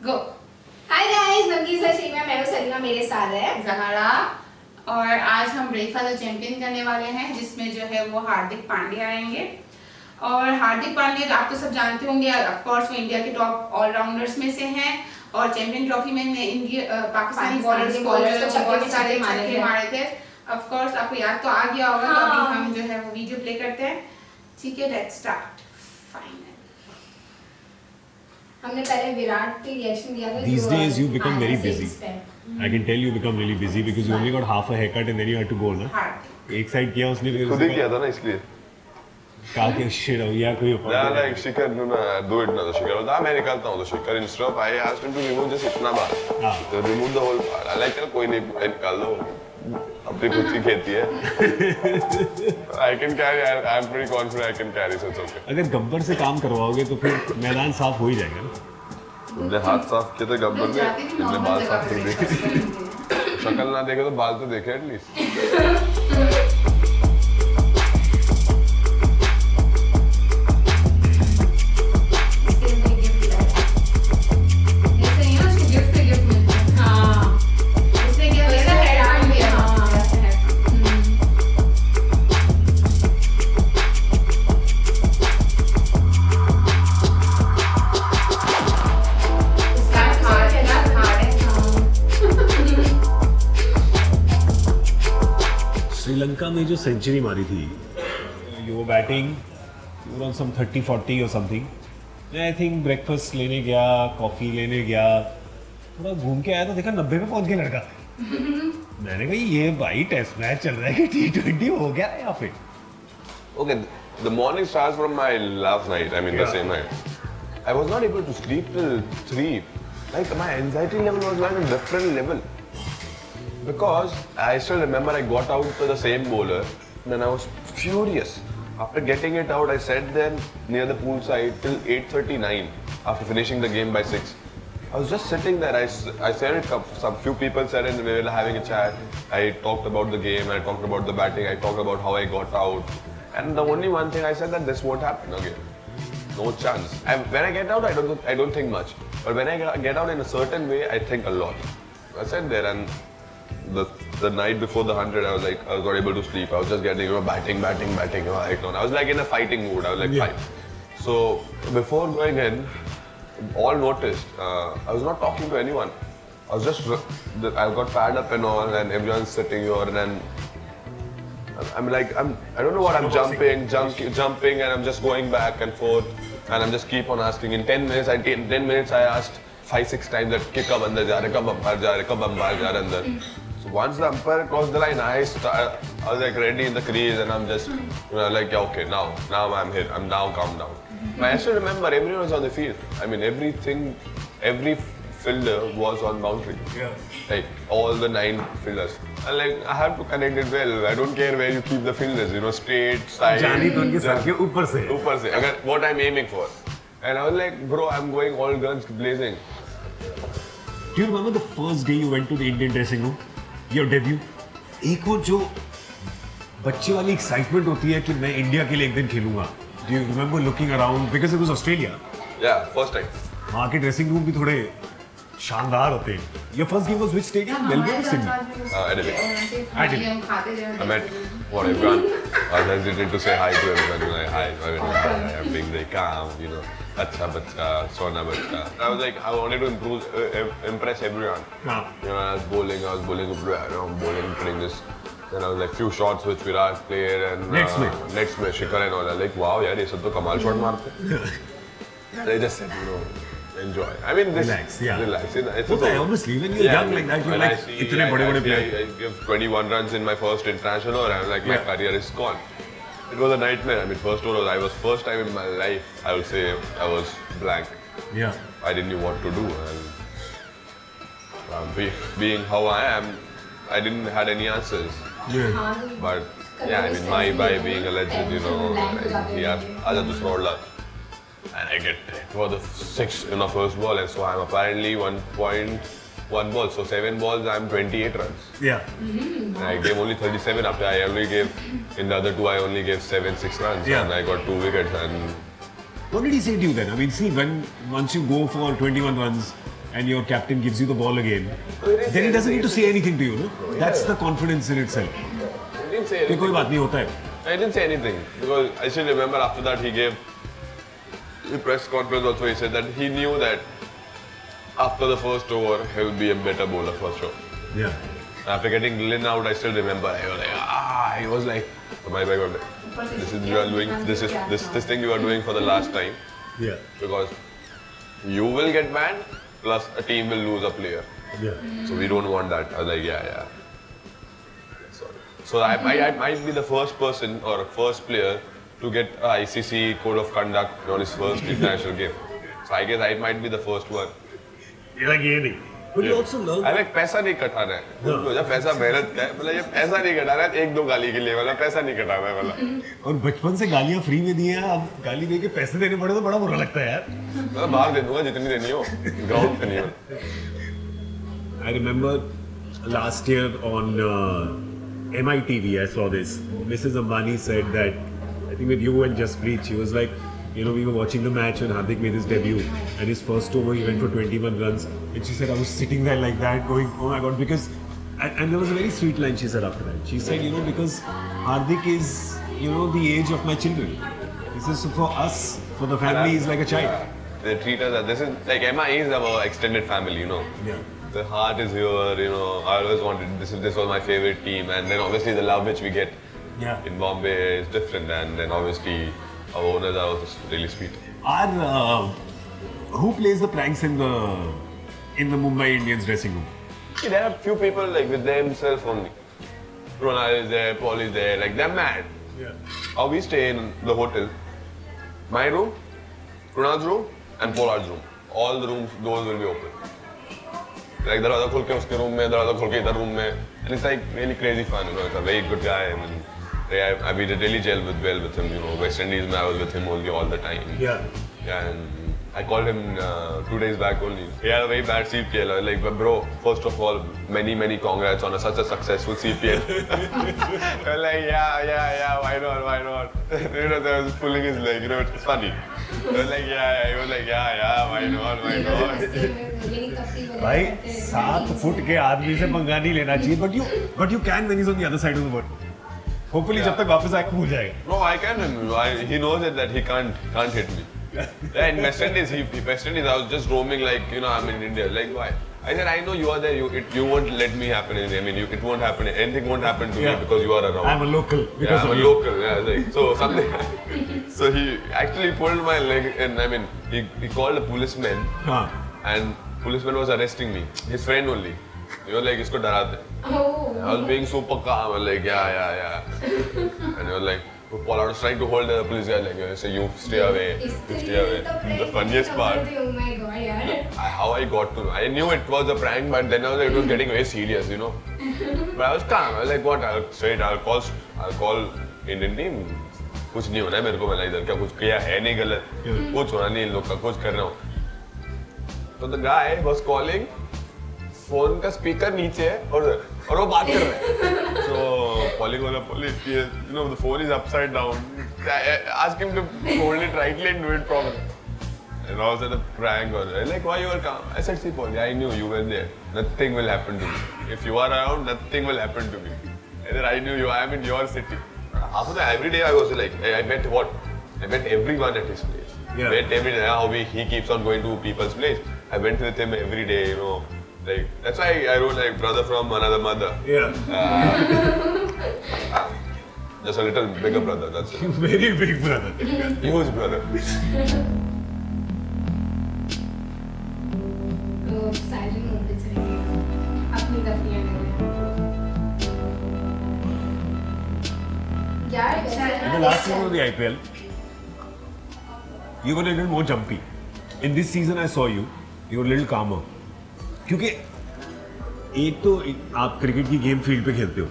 गो। Hi guys, नमकीन सा शेमिया, मैं हूं सलीमा, मेरे साथ है ज़हरा। और आज हम ब्रेकफास्ट चैंपियन करने वाले हैं, जिसमें जो है वो हार्दिक पांड्या आएंगे। और हार्दिक पांड्या आप तो सब जानते होंगे, ऑफ कोर्स वो इंडिया के टॉप ऑलराउंडर्स में से हैं। और चैंपियन ट्रॉफी में इंडिया पाकिस्तानी बॉलर्स को बहुत सारे छक्के मारे थे। ऑफ कोर्स आपको याद तो आ गया होगा। तो अभी हम जो है वो वीडियो प्ले करते हैं। ठीक है, लेट्स स्टार्ट। फाइनल हमने पहले विराट के रिएक्शन दिया था। These days you become very busy. I can tell you become really busy because you only got half a haircut and then you had to go ना. हार्दिक एक साइड किया उसने फिर खुद ही किया था ना इसलिए कहा कि shit हो या कोई Yeah, like she can do it ना तो she can बोला मैं निकालता हूँ तो she can instead of I asked him to remove just इतना बार हाँ. तो remove the whole part I like चल कोई नहीं पूरा निकाल दो अपनी खुद की खेती है I can carry I'm pretty confident I can carry so it's okay अगर गब्बर से काम करवाओगे तो फिर मैदान साफ हो ही जाएगा ना. तुमने हाथ साफ किए थे गब्बर ने तुमने बाल साफ कर दिए शक्ल ना देखे तो बाल तो देखे एटलीस्ट श्रीलंका में जो सेंचुरी मारी थी, you were batting, you were on some 30-40 और समथिंग. आई थिंक ब्रेकफास्ट लेने गया, कॉफ़ी लेने गया, थोड़ा घूम के आया तो देखा 90 पे पहुंच गया लड़का. मैंने कहा ये भाई टेस्ट मैच चल रहा है कि T20 हो गया है यहाँ पे. Okay, the morning starts from my last night. I mean, the same night. I was not able to sleep till 3. Like, my anxiety level was like a different level. Because I still remember I got out to the same bowler, and then I was furious. After getting it out, I sat there near the pool side till 8:39 after finishing the game by 6. I was just sitting there. I said it, some few people said it, we were having a chat. I talked about the game, I talked about the batting, I talked about how I got out. And the only one thing I said that this won't happen again. No chance. When I get out, I don't think much. But when I get out in a certain way, I think a lot. I sat there and the night before the 100, I was not able to sleep. I was just getting batting. I was like in a fighting mood. I was like fight. So before going in, all noticed. I was not talking to anyone. I was just I got tired up and all, and everyone's sitting here, and then I don't know what I'm jumping, and I'm just going back and forth, and I'm just keep on asking. In 10 minutes, I asked 5-6 times that कि कब अंदर जा रहे, कब umpire जा रहे, कब umpire जा रहे अंदर. So once the umpire crossed the line, I was like ready in the crease, and I'm just like yeah, okay, now I'm here, I'm now calm down. I still remember everyone was on the field. I mean every fielder was on boundary. Yeah. Like all the 9 fielders. And like I have to connect it well. I don't care where you keep the fielders, straight, side. जानी तो उनके sir के ऊपर से. ऊपर से. अगर what I'm aiming for. And I was like, bro, I'm going all guns blazing. Do you remember the first day you went to the Indian dressing room? Your debut? एक वो जो बच्चे वाली एक्साइटमेंट होती है कि मैं इंडिया के लिए एक दिन खेलूंगा. Do you remember looking around because it was Australia? Yeah, first time. वहाँ के ड्रेसिंग रूम भी थोड़े शानदार होते हैं. Your first game was which stadium? Melbourne or Sydney? Adelaide. I I met everyone. I was hesitant to say hi to everyone. Like, hi, I'm being very calm, Acha bacha, sona bacha. I was like, I wanted to impress everyone. हाँ. I was bowling, I'm bowling, putting this. Then I was like, few shots which Virat played, and next में Shikhar and all. I was like, wow, यार ये सब तो कमाल shot मारते. They just said, enjoy. I mean, this Relax, yeah. Relax. It's Okay, obviously, when you're young like that, you're like, इतने बड़े players. I give 21 runs in my first international, and I was like, my career is gone. It was a nightmare. I mean, first time in my life, I would say I was blank. Yeah. I didn't know what to do, and being how I am, I didn't had any answers. Yeah. But yeah, I mean, my by being a legend, he asked Aja to throw luck. And I get hit for the 6 in the first ball, and so I'm apparently 1.5 one ball. So 7 balls, I'm 28 runs. Yeah. And I gave only 37 after I only gave, in the other 2 I only gave 6 runs. Yeah. And I got 2 wickets. And What did he say to you then? I mean, see, once you go for 21 runs and your captain gives you the ball again, then he doesn't need to say anything to you, no? That's the confidence in itself. I didn't say कि कोई anything. बात नहीं होता है. I didn't say anything because I still remember after that he gave the press conference also. He said that he knew that after the first over he will be a better bowler for sure. Yeah. After getting Lynn out, I still remember. I was like, he was like, my bag was like, this is you are doing this thing you are doing for the last time Yeah. because you will get banned plus a team will lose a player. Yeah. So we don't want that. I was like, yeah. So I might be the first person or first player to get a ICC code of conduct on his first international game. So I guess I might be the first one. You're like ये नहीं. But you also learn. अरे पैसा नहीं कटाना है. जब पैसा मेहनत का है, मतलब ये पैसा नहीं कटाना है, 1-2 गाली के लिए वाला पैसा नहीं कटाना है वाला. और बचपन से गालियाँ फ्री में दी हैं, अब गाली दे के पैसे देने पड़े तो बड़ा बुरा लगता है यार. मतलब बाहर दे दूंगा जितनी देनी हो, ग्राउंड पे नहीं हो. I remember last year on MITV, I saw this. Mrs. Ambani said that, I think with you and Jasprit, she was like, you know, we were watching the match when Hardik made his debut and his first over he went for 21 runs and she said I was sitting there like that going, oh my god, because, and there was a very sweet line she said after that. She said, you know, because Hardik is, you know, the age of my children. This is for us, for the family, he's like a child. They treat us as, this is like Emma is our extended family, you know. Yeah. The heart is here, you know. I always wanted, this was my favorite team, and then obviously the love which we get Yeah. in Bombay is different, and then obviously our owners are also really sweet. Who plays the pranks in the Mumbai Indians dressing room? See, there are few people like with themselves only. Ronald is there, Paul is there, like they're mad. Yeah. How we stay in the hotel, my room, Ronald's room, and Pollard's room. All the rooms, doors will be open. Like दरवाजा खोल के उसके room में, दरवाजा खोल के इधर room में, and it's like really crazy fun. You know, it's a very good guy. I mean, I did really gel well with him. You know, West Indies, I was with him only all the time. Yeah. Yeah, and I called him 2 days back only. He had a very bad CPL. I was like, but bro, first of all, many congrats on such a successful CPL. I was like, yeah, why not? You know, I was pulling his leg. You know, it's funny. I was like, yeah. He was like, yeah, why not? भाई 7 foot के आदमी से पंगा नहीं लेना चाहिए, but you can when he's on the other side of the world. Hopefully जब तक वापस आके भूल जाएगा. No, I can. He knows it that he can't hit me. Yeah, in West Indies, I was just roaming like, you know, I'm in India. Like, why? I said, I know you are there. You won't let me happen. I mean, it won't happen. Anything won't happen to me because you are around. I'm a local because I'm of a you. local. Yeah, like, so something. So he actually pulled my leg, and I mean, he called a policeman, and policeman was arresting me. His friend only. He was like, "Isko darate." Oh. I was being super calm. I was like, yeah. And he was like, Pollard was trying to hold the police guy like, say, you stay away. The funniest part. Oh my god, yaar. How I got to know. I knew it was a prank, but then I was like, it was getting very serious, you know. But I was calm. I was like, what? I'll call Indian team. कुछ नहीं होना है मेरे को, मैंने इधर क्या कुछ किया है नहीं गलत, कुछ होना नहीं इन लोग का, कुछ कर रहा हूँ. तो the guy was calling, phone का स्पीकर नीचे है और वो बात कर रहा है. So calling वाला police, you know, the phone is upside down. Ask him to hold it rightly and do it properly. And I was at a prank or like, why you were calm? I said, see, Paul, I knew you were there. Nothing will happen to me. If you are around, nothing will happen to me. And then I knew you. I am in your city. After that, every day I was like, I met what? I met everyone at his place. Yeah. Met every day. How he keeps on going to people's place. I went with him every day, you know. Like that's why I wrote like brother from another mother. Yeah. Just a little bigger brother. That's it. Very big brother. Huge brother. तो silent mode पे चलेंगे, अपनी दफनियाँ करें. यार वैसे In the last season of the IPL, you were a little more jumpy. In this season, I saw you. You were a little calmer. क्योंकि एक तो आप क्रिकेट की गेम फील्ड पे खेलते हो,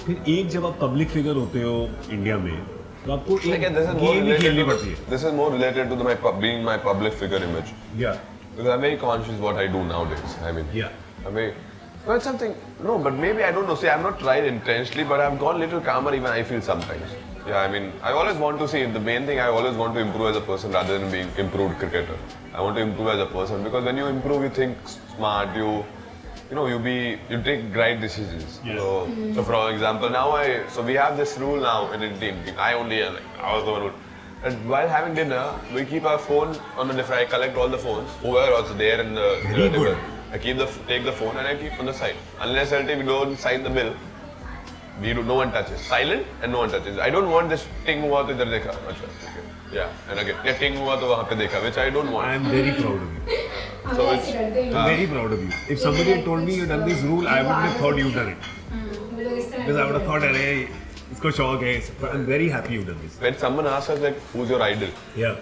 फिर एक जब आप पब्लिक फिगर होते हो इंडिया में, तो आपको एक Again, गेम ही खेलनी पड़ती है. this is more related to being my public figure image. Yeah. Because I'm very conscious what I do nowadays. I mean, Yeah. I mean, well, it's something. No, but maybe I don't know. See, I've not tried intentionally, but I've gone a little calmer. Even I feel sometimes. Yeah, I mean, I always want to see the main thing. I always want to improve as a person rather than being improved cricketer. I want to improve as a person because when you improve, you think smart. You take right decisions. Yeah. So for example, now we have this rule now in Indian team. I was the one who. And while having dinner, we keep our phone on the different. I collect all the phones, whoever was there in the Very table. good. I take the phone and I keep on the side. Unless until we don't sign the bill, no one touches. Silent and no one touches. I don't want this ting hua to idhar dekha. Yeah, and again, ting hua to wahan pe dekha, which I don't I want. am very proud of you. हम So ऐसे करते हैं I'm very proud of you. If somebody had told me you done this rule, I wouldn't have thought you done it. वो लोग इस तरह Because I would have thought, अरे इसको शौक है. But I'm very happy you done this. When someone asks us like, who's your idol? Yeah.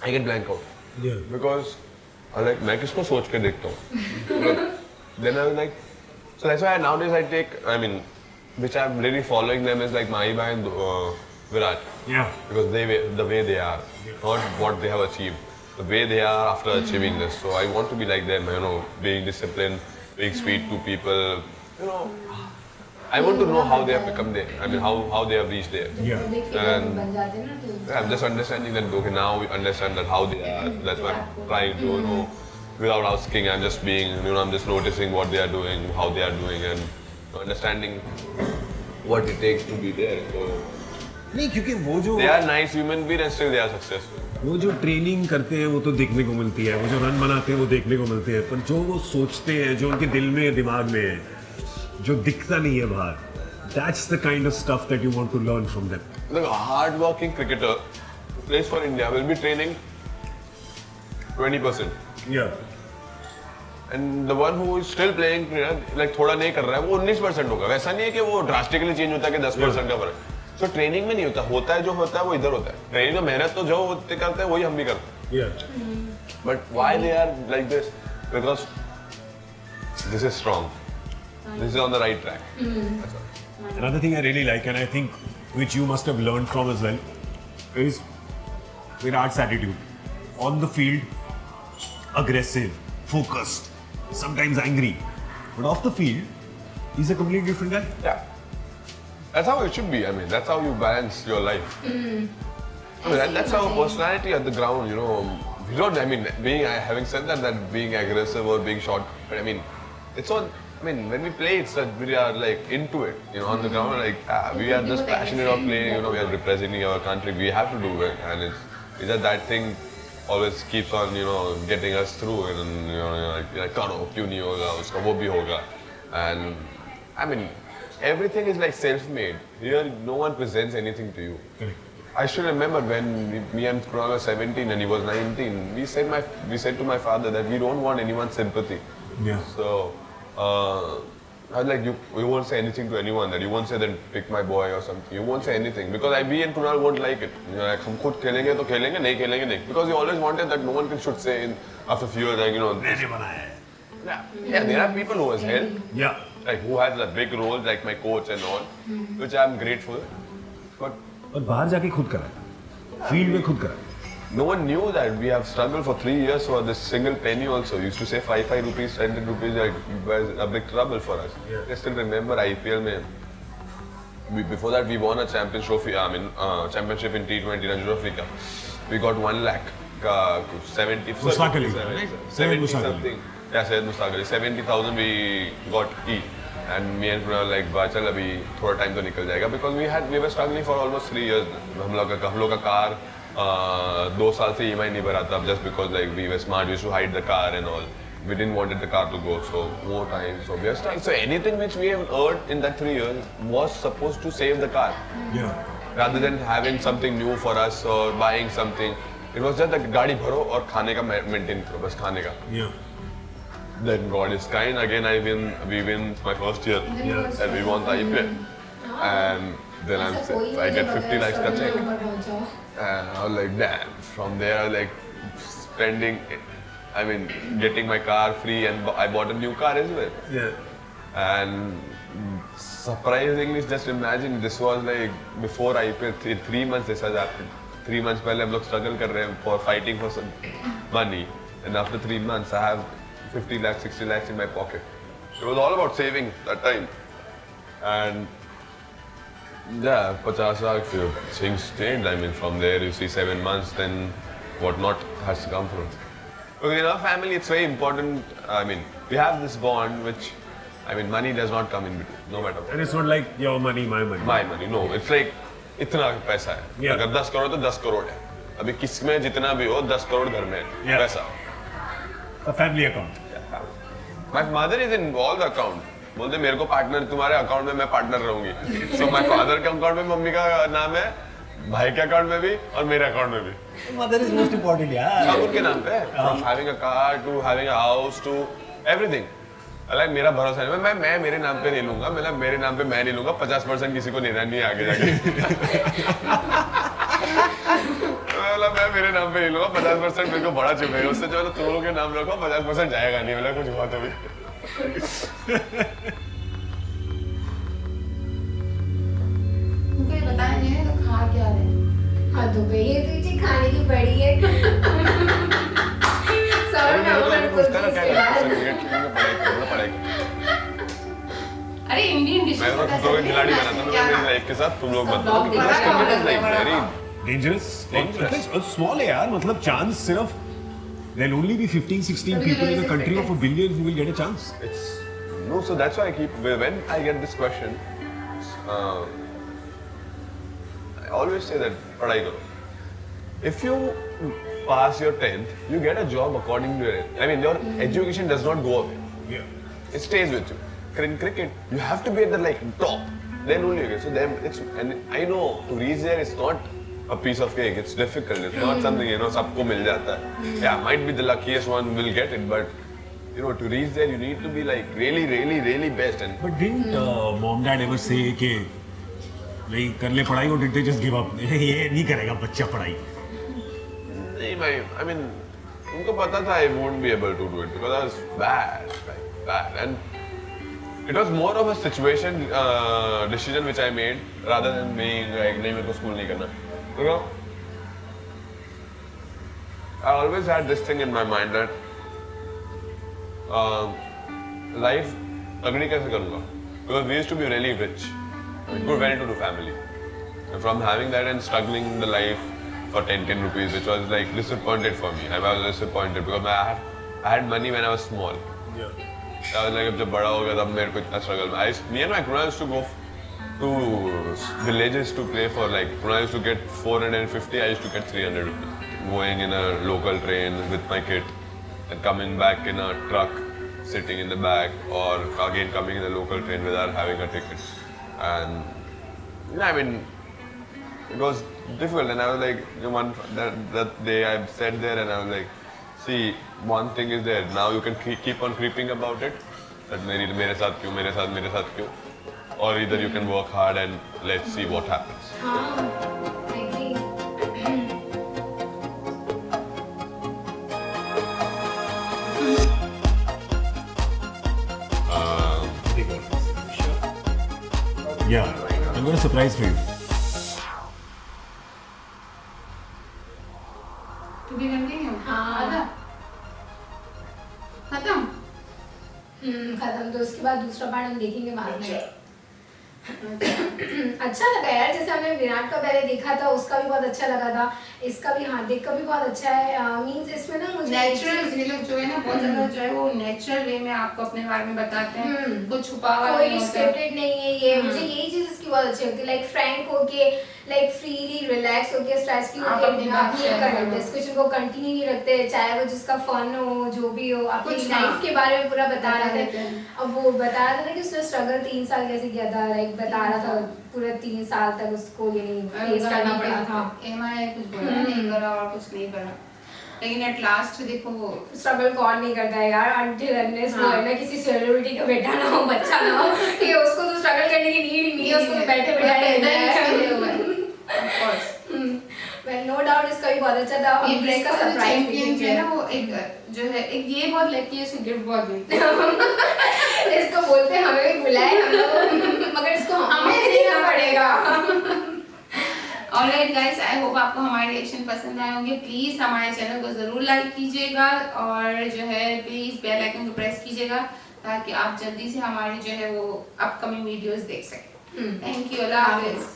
I get blank out. Yeah. Because I like मैं किसको सोच के देखता हूँ. Then I was like, so that's why nowadays which I'm really following them is like Mahiba and Virat. Yeah. Because the way they are, not what they have achieved, the way they are after achieving this. So I want to be like them, being disciplined, being sweet to people, I want to know how they have become there. I mean, how they have reached there. Yeah. big figure बन जाते हैं ना तो I'm just understanding that, okay, now we understand that how they are. That's why I'm trying to, without asking, I'm just being, I'm just noticing what they are doing, how they are doing, and understanding what it takes to be there. So नहीं क्योंकि वो जो they are nice human beings and still they are successful. वो जो training करते हैं वो तो देखने को मिलती है, वो जो रन बनाते हैं वो देखने को मिलते हैं, पर जो वो सोचते हैं, जो उनके दिल में दिमाग में है, जो दिखता नहीं है बाहर, that's the kind of stuff that you want to learn from them. The hard-working cricketer who plays for India will be training 20%. Yeah. And the one who is still playing, like थोड़ा नहीं कर रहा है, वो 19% होगा. वैसा नहीं है कि वो drastically change होता है कि 10% का फर्क. So training में नहीं होता है जो होता है वो इधर होता है. Training में मेहनत तो जो होते करते हैं वही हम भी करते हैं. Yeah. But why they are like this? Because this is strong. This is on the right track. That's all. Another thing I really like, and I think which you must have learned from as well, is Virat's attitude. On the field, aggressive, focused, sometimes angry. But off the field, he's a completely different guy. Yeah. That's how it should be. I mean, that's how you balance your life. I mean, that's our personality at the ground, We don't, having said that being aggressive or being short, but I mean, it's on, when we play, it's that we are like into it, on the ground, like, we are just passionate about playing, we are representing our country, we have to do it, and it's just that thing always keeps on, getting us through, and, like, karo, kyun nahi hoga, uska wo bhi hoga, and, everything is like self-made. Here, no one presents anything to you. Correct. I still remember when me and Kunal were 17 and he was 19, we said to my father that we don't want anyone's sympathy. Yeah. So, I was like, you won't say anything to anyone, that you won't say that pick my boy or something. You won't say anything because we and Kunal won't like it. Like, हम खुद खेलेंगे तो खेलेंगे, नहीं खेलेंगे नहीं. Because we always wanted that no one should say after a few years, like, मैंने बनाया है. yeah, there are people who has helped. Yeah. Like who has a big role, like my coach and all, which I'm grateful. But और बाहर जाके खुद करा, field में खुद करा. no one knew that we have struggled for 3 years for this single penny also. We used to say 5 rupees, 10 rupees, like, was a big trouble for us. Yeah. I still remember IPL mein, before that we won a championship trophy, championship in T20 Ranji Trophy ka. We got 1 lakh, 70, Mustaq Ali, 70, right? 70 Mustaq Ali. something. Yeah, Syed Mustaq Ali. 70,000 we got each. And me and Kunal like, चल अभी थोड़ा time तो निकल जाएगा because we were struggling for almost 3 years. हम लोग का car 2 साल से EMI नहीं भरा था just because like we were smart, we used to hide the car and all. We didn't want the car to go, so more time. So we are struggling. So anything which we have earned in that 3 years was supposed to save the car. Yeah. Rather than having something new for us or buying something. It was just like गाड़ी भरो और खाने का maintain करो, बस खाने का. Yeah. Then God is kind. Again, we win my first year, Yeah. and we won the IPL. And then I get 50 lakhs ka check. And I was like, damn. From there, I was like spending, getting my car free, and I bought a new car as well. Yeah. And surprisingly, just imagine, this was like before IPL, 3 months this has happened. 3 months पहले हम लोग struggle कर रहे हैं for fighting for some money. and after 3 months I have 50 lakhs, 60 lakhs in my pocket. It was all about saving that time. And yeah, 50 lakh, things changed. I mean, from there you see 7 months, then whatnot has to come from. Okay, in our family it's very important. I mean, we have this bond which, I mean, money does not come in between, no matter what. And it's not like your money, my money. My money, no. It's like, इतना पैसा है. Yeah. अगर 10 करोड़ तो 10 करोड़ है. अभी किसमें जितना भी हो 10 करोड़ घर में है. Yeah. पैसा. A family account. My mother is in all the account. बोलते मेरे को पार्टनर तुम्हारे अकाउंट में मैं पार्टनर रहूंगी. So my father के अकाउंट में मम्मी का नाम है, भाई के अकाउंट में भी और मेरे अकाउंट में भी. Mother is most important, yeah. सब उनके नाम पे है. From having a car to having a house to everything. Like मेरा भरोसा नहीं, मैं मेरे नाम पे नहीं लूंगा, मतलब मेरे नाम पे मैं नहीं लूंगा, 50% किसी को देना नहीं आगे जाके. मतलब मैं मेरे नाम पे नहीं लूंगा, 50% मेरे को बड़ा चुप है, उससे जो है तुम लोगों के नाम रखो, 50% जाएगा नहीं, मतलब कुछ हुआ तो भी. तुमको ये बताया नहीं है तो खा क्या रहे हैं? हाँ तो भाई ये तो चीज खाने की बड़ी है. सर ना अरे इंडियन डिशेस मैं तो खुद को खिलाड़ी बनाता हूँ मेरी लाइफ के साथ, तुम लोग बताओ कि cricket is like very Dangerous. Small है यार, मतलब chance सिर्फ there'll only be 15-16 people in a country of a billion who will get a chance. it's no, so that's why I keep when I get this question, I always say that पढ़ाई करो. If you pass your 10th, you get a job according to your, I mean, your education does not go away. Yeah. It stays with you. In cricket, you have to be at the like top. Then only you get. So then it's, and I know to reach there it's not a piece of cake. It's difficult. It's not something सबको मिल जाता है. Yeah, might be the luckiest one will get it, but to reach there you need to be like really, really, really best. And But didn't mom dad ever say कि नहीं कर ले पढ़ाई, or did they just give up? ये नहीं करेगा बच्चा पढ़ाई. I mean, उनको पता था I won't be able to do it because I was bad, like bad, and it was more of a situation decision which I made rather than being like नहीं मेरे को school नहीं करना. I always had this thing in my mind that life तगड़ी कैसे करूँगा? Because we used to be really rich, good, well-to-do family, and from having that and struggling in the life for 10 rupees, which was like disappointed for me. I was disappointed because I had money when I was small. Yeah. I was like, जब बड़ा हो गया तब मेरे को इतना struggle. Me and my Kunal used to go to villages to play for like, Kunal used to get 450, I used to get 300 rupees. Going in a local train with my kid and coming back in a truck, sitting in the back, or again coming in a local train without having a ticket. And I mean, it was difficult, and I was like, that day I sat there and I was like, see, one thing is there, now you can keep on creeping about it, that मेरे साथ क्यों, or either you can work hard and let's see what happens. हाँ, agree. Yeah, I'm got a surprise for you. To be continued. हाँ. खत्म. खत्म. तो उसके बाद दूसरा पार्ट हम देखेंगे बाद में. अच्छा लगा यार, जैसे हमने विराट का पहले देखा था उसका भी बहुत अच्छा लगा था, इसका भी हार्दिक का भी बहुत अच्छा है. मींस इसमें ना मुझे नेचुरल ये लोग जो है ना बहुत ज्यादा जो है वो नेचुरल वे में आपको अपने बारे में बताते हैं, कुछ छुपा हुआ नहीं कोई होता. स्क्रिप्टेड नहीं है ये. मुझे यही चीज इसकी बहुत अच्छी लगती है, लाइक फ्रैंक होके, लाइक फ्रीली रिलैक्स होके, स्ट्रेस की आप होके अपनी बात share करो. डिस्कशन को कंटिन्यू नहीं रखते, चाहे वो जिसका फन हो जो भी हो, अपनी कुछ लाइफ हाँ. के बारे में पूरा बता बता रहे देते थे. हैं. अब वो बता रहा था ना कि उसने स्ट्रगल 3 साल कैसे किया था, लाइक बता रहा था पूरा 3 साल तक उसको ये नहीं फेस करना पड़ा था. एमआई कुछ बोला नहीं करा और कुछ नहीं करा, लेकिन एट लास्ट देखो वो स्ट्रगल कौन नहीं करता है यार, अनटिल अनलेस वो हाँ. है ना किसी सेलिब्रिटी का बेटा ना हो, बच्चा ना हो, कि उसको तो स्ट्रगल करने की नीड ही नहीं है, उसको तो बैठे Well, no doubt इसका भी बहुत अच्छा था. ये हम ब्रेक इसका का सरप्राइज चैंपियन जो है ना वो एक जो है एक ये बहुत लकी है, इसको गिफ्ट बहुत मिलती है. इसको बोलते हैं हमें भी बुलाए हम लोग, मगर इसको हमें देना पड़ेगा. ऑलराइट गाइस, आई होप आपको हमारे रिएक्शन पसंद आए होंगे। प्लीज हमारे चैनल को जरूर लाइक कीजिएगा और जो है प्लीज बेल आइकन को प्रेस कीजिएगा ताकि आप जल्दी से हमारी जो है वो अपकमिंग वीडियोस देख सकें। Thank you, Allah Hafiz.